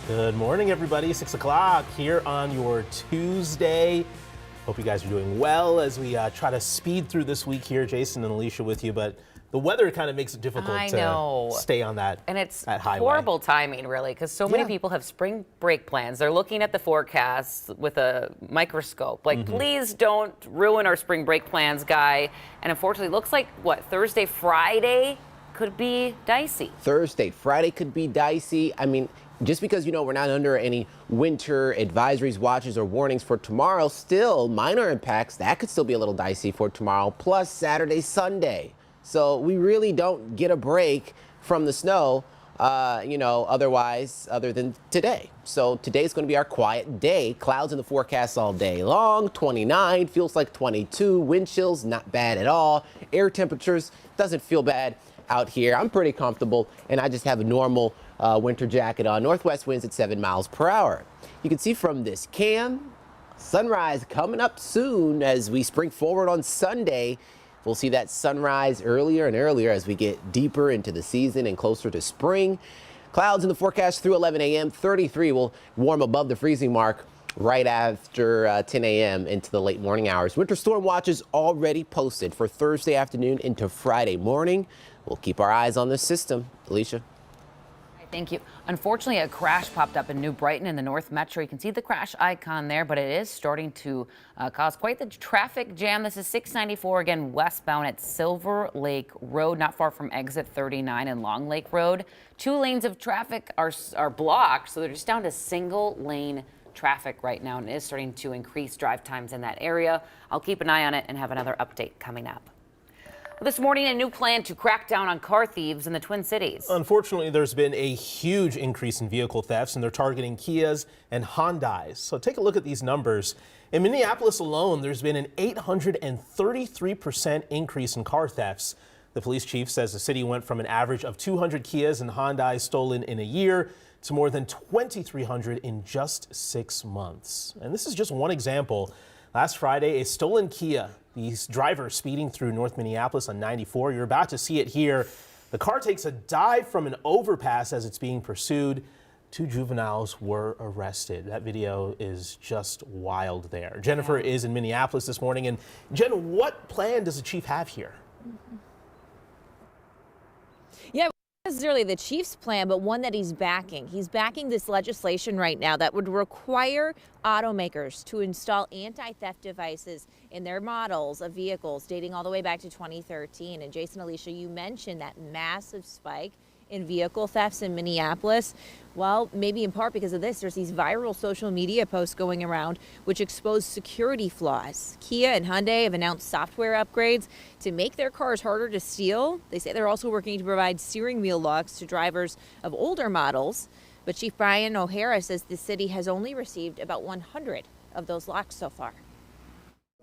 Good morning, everybody. 6 o'clock here on your Tuesday. Hope you guys are doing well as we try to speed through this week here. Jason and Alicia with you, but the weather kind of makes it difficult to stay on that. And it's highway. Horrible timing, really, because so many people have spring break plans. They're looking at the forecast with a microscope. Like, please don't ruin our spring break plans, guy. And unfortunately, it looks like, Thursday, Friday could be dicey. Thursday, Friday could be dicey. I mean, just because, we're not under any winter advisories, watches, or warnings for tomorrow, still minor impacts, that could still be a little dicey for tomorrow, plus Saturday, Sunday. So we really don't get a break from the snow, otherwise, other than today. So today's going to be our quiet day. Clouds in the forecast all day long. 29, feels like 22. Wind chills, not bad at all. Air temperatures, doesn't feel bad out here. I'm pretty comfortable, and I just have a normal winter jacket on. Northwest winds at 7 miles per hour. You can see from this cam, sunrise coming up soon as we spring forward on Sunday. We'll see that sunrise earlier and earlier as we get deeper into the season and closer to spring. Clouds in the forecast through 11 a.m. 33 will warm above the freezing mark right after 10 a.m. into the late morning hours. Winter storm watches already posted for Thursday afternoon into Friday morning. We'll keep our eyes on this system. Alicia. Thank you. Unfortunately, a crash popped up in New Brighton in the North Metro. You can see the crash icon there, but it is starting to cause quite the traffic jam. This is 694, again, westbound at Silver Lake Road, not far from exit 39 and Long Lake Road. 2 lanes of traffic are blocked, so they're just down to single lane traffic right now, and it is starting to increase drive times in that area. I'll keep an eye on it and have another update coming up. This morning, a new plan to crack down on car thieves in the Twin Cities. Unfortunately, there's been a huge increase in vehicle thefts, and they're targeting Kias and Hyundais. So take a look at these numbers. In Minneapolis alone, there's been an 833% increase in car thefts. The police chief says the city went from an average of 200 Kias and Hyundais stolen in a year to more than 2,300 in just 6 months. And this is just one example. Last Friday, a stolen Kia, the driver speeding through North Minneapolis on 94. You're about to see it here. The car takes a dive from an overpass as it's being pursued. 2 juveniles were arrested. That video is just wild there. Jennifer is in Minneapolis this morning. And Jen, what plan does the chief have here? Yeah, not necessarily the chief's plan, but one that he's backing. He's backing this legislation right now that would require automakers to install anti-theft devices in their models of vehicles dating all the way back to 2013. And Jason, Alicia, you mentioned that massive spike in vehicle thefts in Minneapolis. Well, maybe in part because of this, there's these viral social media posts going around which expose security flaws. Kia and Hyundai have announced software upgrades to make their cars harder to steal. They say they're also working to provide steering wheel locks to drivers of older models. But Chief Brian O'Hara says the city has only received about 100 of those locks so far.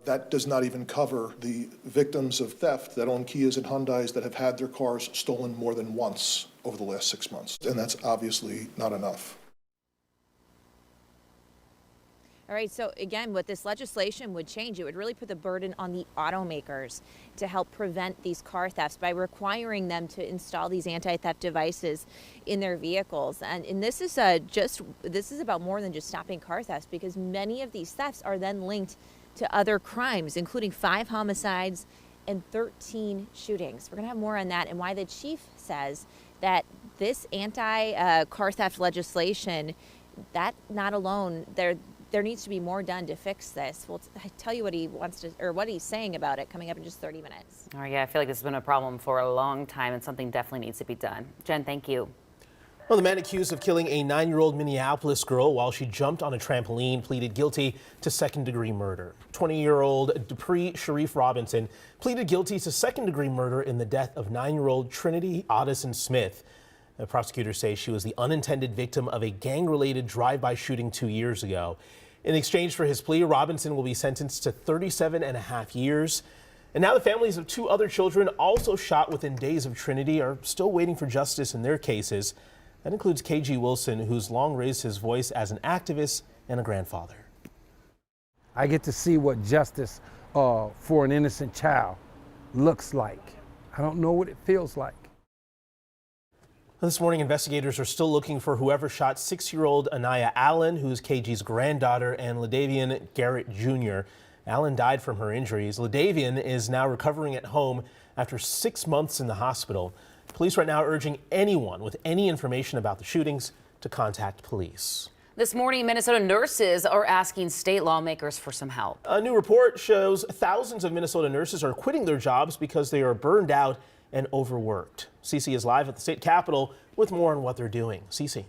That does not even cover the victims of theft that own Kias and Hyundais that have had their cars stolen more than once over the last 6 months. And that's obviously not enough. All right, so again, what this legislation would change, it would really put the burden on the automakers to help prevent these car thefts by requiring them to install these anti-theft devices in their vehicles. And this is about more than just stopping car thefts, because many of these thefts are then linked to other crimes, including 5 homicides and 13 shootings. We're going to have more on that and why the chief says that this anti-car theft legislation, that not alone, there needs to be more done to fix this. We'll tell you what he wants to, or what he's saying about it coming up in just 30 minutes. Oh, yeah, I feel like this has been a problem for a long time and something definitely needs to be done. Jen, thank you. Well, the man accused of killing a 9-year-old Minneapolis girl while she jumped on a trampoline pleaded guilty to second-degree murder. 20-year-old Dupree Sharif Robinson pleaded guilty to second-degree murder in the death of 9-year-old Trinity Addison Smith. The prosecutors say she was the unintended victim of a gang-related drive-by shooting 2 years ago. In exchange for his plea, Robinson will be sentenced to 37.5 years. And now the families of 2 other children also shot within days of Trinity are still waiting for justice in their cases. That includes KG Wilson, who's long raised his voice as an activist and a grandfather. I get to see what justice for an innocent child looks like. I don't know what it feels like. This morning, investigators are still looking for whoever shot 6-year-old Anaya Allen, who's KG's granddaughter, and LaDavian Garrett Jr. Allen died from her injuries. LaDavian is now recovering at home after 6 months in the hospital. Police right now urging anyone with any information about the shootings to contact police. This morning, Minnesota nurses are asking state lawmakers for some help. A new report shows thousands of Minnesota nurses are quitting their jobs because they are burned out and overworked. Cece is live at the state capitol with more on what they're doing. Cece.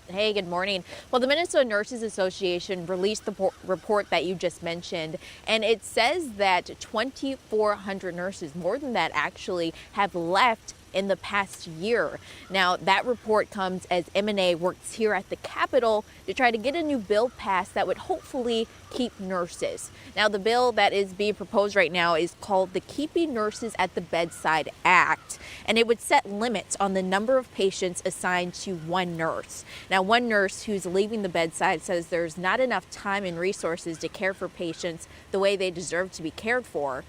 Hey, good morning. Well, the Minnesota Nurses Association released the report that you just mentioned, and it says that 2,400 nurses, more than that actually, have left in the past year. Now, that report comes as MNA works here at the Capitol to try to get a new bill passed that would hopefully keep nurses. Now, the bill that is being proposed right now is called the Keeping Nurses at the Bedside Act, and it would set limits on the number of patients assigned to one nurse. Now, one nurse who's leaving the bedside says there's not enough time and resources to care for patients the way they deserve to be cared for.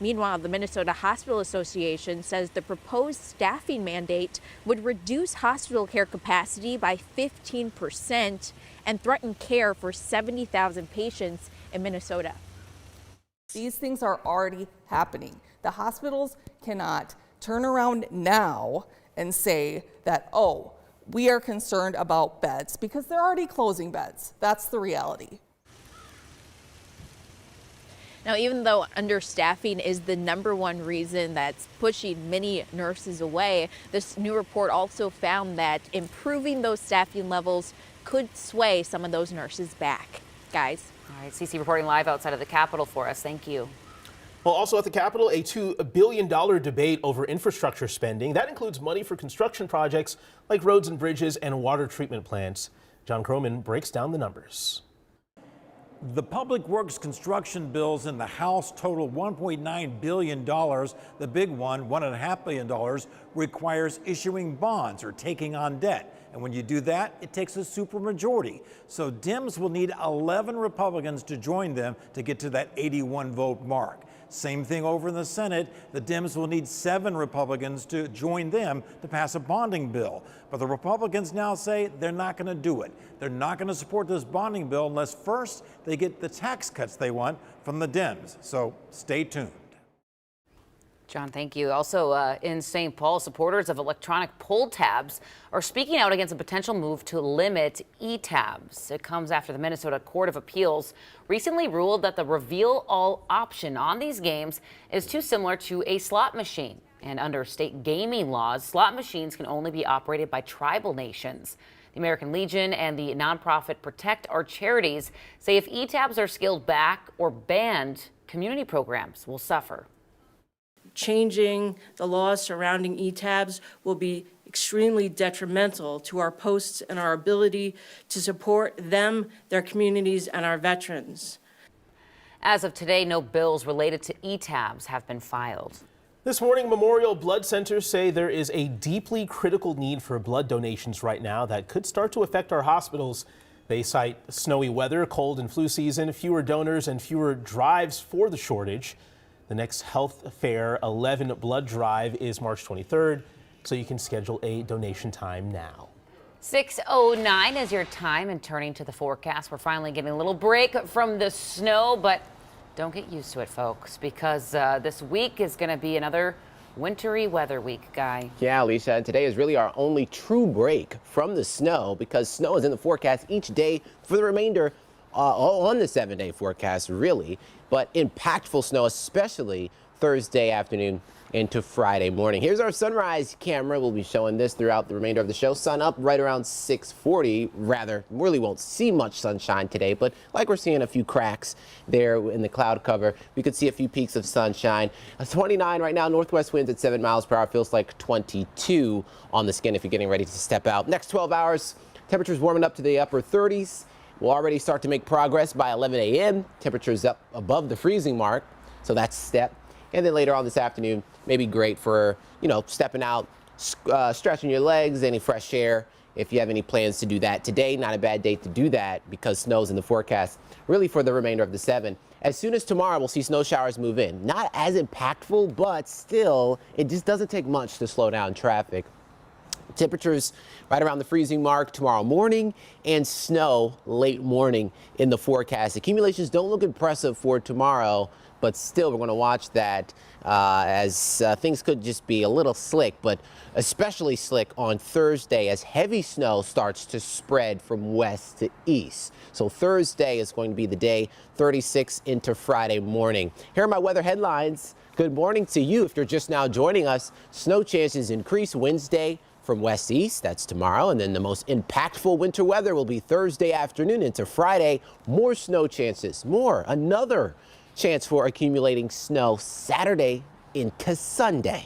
Meanwhile, the Minnesota Hospital Association says the proposed staffing mandate would reduce hospital care capacity by 15% and threaten care for 70,000 patients in Minnesota. These things are already happening. The hospitals cannot turn around now and say that, oh, we are concerned about beds, because they're already closing beds. That's the reality. Now, even though understaffing is the #1 reason that's pushing many nurses away, this new report also found that improving those staffing levels could sway some of those nurses back. Guys. All right, Cece reporting live outside of the Capitol for us. Thank you. Well, also at the Capitol, a $2 billion debate over infrastructure spending. That includes money for construction projects like roads and bridges and water treatment plants. John Croman breaks down the numbers. The Public Works construction bills in the House total $1.9 billion. The big one, $1.5 billion, requires issuing bonds or taking on debt. And when you do that, it takes a supermajority. So Dems will need 11 Republicans to join them to get to that 81 vote mark. Same thing over in the Senate. The Dems will need 7 Republicans to join them to pass a bonding bill. But the Republicans now say they're not going to do it. They're not going to support this bonding bill unless first they get the tax cuts they want from the Dems. So stay tuned. John, thank you. Also in St. Paul, supporters of electronic poll tabs are speaking out against a potential move to limit e-tabs. It comes after the Minnesota Court of Appeals recently ruled that the reveal all option on these games is too similar to a slot machine. And under state gaming laws, slot machines can only be operated by tribal nations. The American Legion and the nonprofit Protect Our Charities say if e-tabs are scaled back or banned, community programs will suffer. Changing the laws surrounding e-tabs will be extremely detrimental to our posts and our ability to support them, their communities, and our veterans. As of today, no bills related to e-tabs have been filed. This morning, Memorial Blood Centers say there is a deeply critical need for blood donations right now that could start to affect our hospitals. They cite snowy weather, cold and flu season, fewer donors, and fewer drives for the shortage. The next Health Fair 11 blood drive is March 23rd, so you can schedule a donation time now. 6:09 is your time, and turning to the forecast, we're finally getting a little break from the snow, but don't get used to it, folks, because this week is going to be another wintry weather week, Guy. Yeah, Alicia, and today is really our only true break from the snow, because snow is in the forecast each day for the remainder on the 7-day forecast, really. But impactful snow, especially Thursday afternoon into Friday morning. Here's our sunrise camera. We'll be showing this throughout the remainder of the show. Sun up right around 6:40. Rather, really won't see much sunshine today, but like we're seeing a few cracks there in the cloud cover. We could see a few peaks of sunshine. 29 right now, northwest winds at 7 miles per hour. Feels like 22 on the skin if you're getting ready to step out. Next 12 hours, temperatures warming up to the upper 30s. We'll already start to make progress by 11 a.m. Temperatures up above the freezing mark, so that's a step. And then later on this afternoon, maybe great for, stepping out, stretching your legs, any fresh air if you have any plans to do that today. Not a bad day to do that because snow's in the forecast really for the remainder of the 7. As soon as tomorrow, we'll see snow showers move in. Not as impactful, but still, it just doesn't take much to slow down traffic. Temperatures right around the freezing mark tomorrow morning, and snow late morning in the forecast. Accumulations don't look impressive for tomorrow, but still we're going to watch that as things could just be a little slick, but especially slick on Thursday as heavy snow starts to spread from west to east. So Thursday is going to be the day, 36 into Friday morning. Here are my weather headlines. Good morning to you. If you're just now joining us, snow chances increase Wednesday from west to east. That's tomorrow. And then the most impactful winter weather will be Thursday afternoon into Friday. More snow chances. Another chance for accumulating snow Saturday into Sunday.